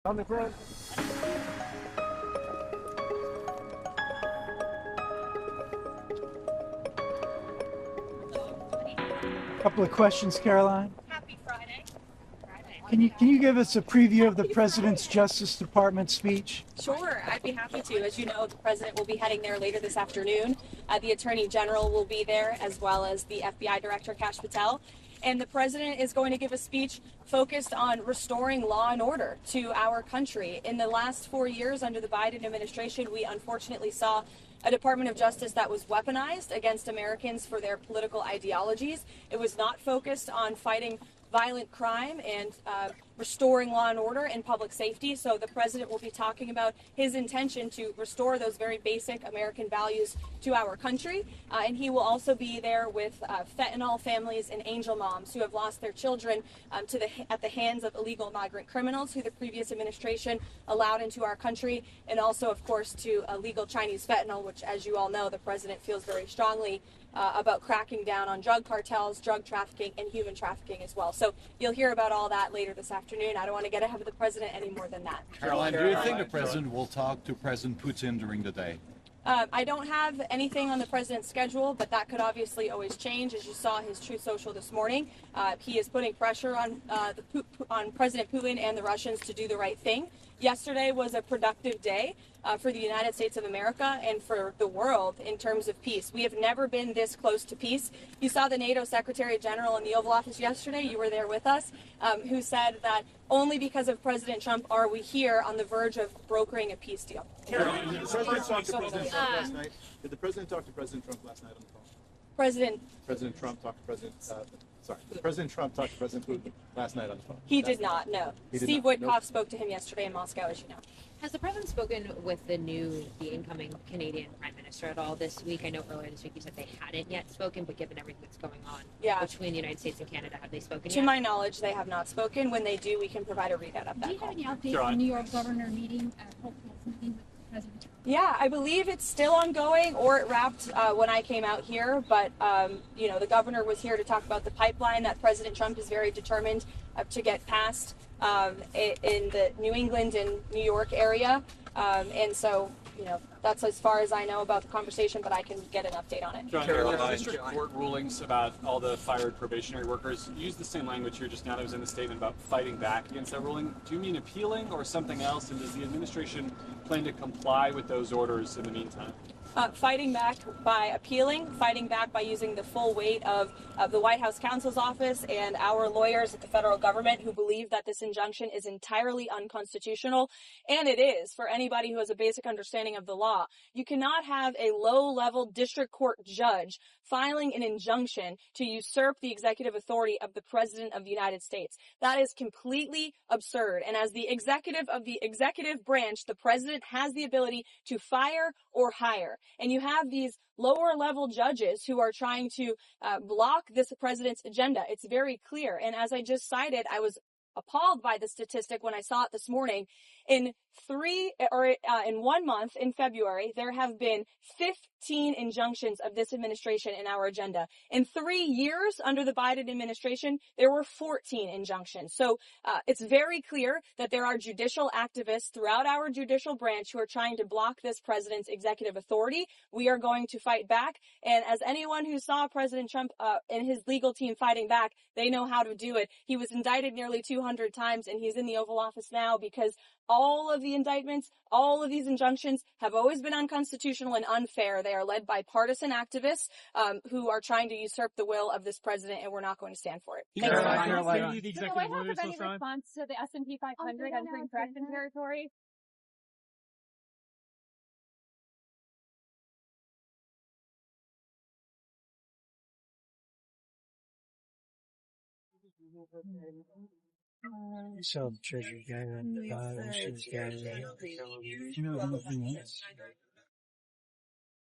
On the front. Couple of questions, Caroline. Happy Friday. Can you give us a preview of the President's Justice Department speech? Sure, I'd be happy to. As you know, the President will be heading there later this afternoon. The Attorney General will be there, as well as the FBI Director, Kash Patel. And the President is going to give a speech focused on restoring law and order to our country. In the last 4 years under the Biden administration, we unfortunately saw a Department of Justice that was weaponized against Americans for their political ideologies. It was not focused on fighting violent crime and restoring law and order and public safety. So the President will be talking about his intention to restore those very basic American values to our country. And he will also be there with fentanyl families and angel moms who have lost their children at the hands of illegal migrant criminals who the previous administration allowed into our country, and also, of course, to illegal Chinese fentanyl, which, as you all know, the President feels very strongly about cracking down on drug cartels, drug trafficking, and human trafficking as well. So you'll hear about all that later this afternoon. I don't want to get ahead of the President any more than that. Caroline, do you think the President will talk to President Putin during the day? I don't have anything on the President's schedule, but that could obviously always change. As you saw his Truth Social this morning, he is putting pressure on President Putin and the Russians to do the right thing. Yesterday was a productive day for the United States of America and for the world in terms of peace. We have never been this close to peace. You saw the NATO Secretary General in the Oval Office yesterday. You were there with us, who said that only because of President Trump are we here on the verge of brokering a peace deal. Caroline, did the President talk to President Trump last night? Did the President talk to President Trump last night on the phone? President Trump talked to President. President Trump talked to President Putin last night on the phone. He did not. No. Steve Witkoff spoke to him yesterday in Moscow, as you know. Has the President spoken with the incoming Canadian Prime Minister at all this week? I know earlier this week you said they hadn't yet spoken, but given everything that's going on between the United States and Canada, have they spoken yet? To my knowledge, they have not spoken. When they do, we can provide a readout of that. Do you have any updates on New York governor meeting with President Trump? Yeah, I believe it's still ongoing, or it wrapped when I came out here. But, the governor was here to talk about the pipeline that President Trump is very determined to get passed in the New England and New York area. And so, that's as far as I know about the conversation, but I can get an update on it. John, the district court rulings about all the fired probationary workers use the same language here just now that was in the statement about fighting back against that ruling. Do you mean appealing or something else? And does the administration plan to comply with those orders in the meantime? Fighting back by appealing, fighting back by using the full weight of the White House counsel's office and our lawyers at the federal government who believe that this injunction is entirely unconstitutional. And it is, for anybody who has a basic understanding of the law. You cannot have a low-level district court judge filing an injunction to usurp the executive authority of the President of the United States. That is completely absurd. And as the executive of the executive branch, the President has the ability to fire or hire. And you have these lower level judges who are trying to block this president's agenda. It's very clear. And as I just cited, I was appalled by the statistic when I saw it this morning. In 1 month in February, there have been 15 injunctions of this administration in our agenda. In 3 years under the Biden administration, there were 14 injunctions. So it's very clear that there are judicial activists throughout our judicial branch who are trying to block this president's executive authority. We are going to fight back. And as anyone who saw President Trump and his legal team fighting back, they know how to do it. He was indicted nearly 200 times, and he's in the Oval Office now because all of the indictments, all of these injunctions have always been unconstitutional and unfair. They are led by partisan activists who are trying to usurp the will of this president, and we're not going to stand for it. Does the White House have any response to the S&P 500 entering correction territory? So the Treasury guy, she's got it.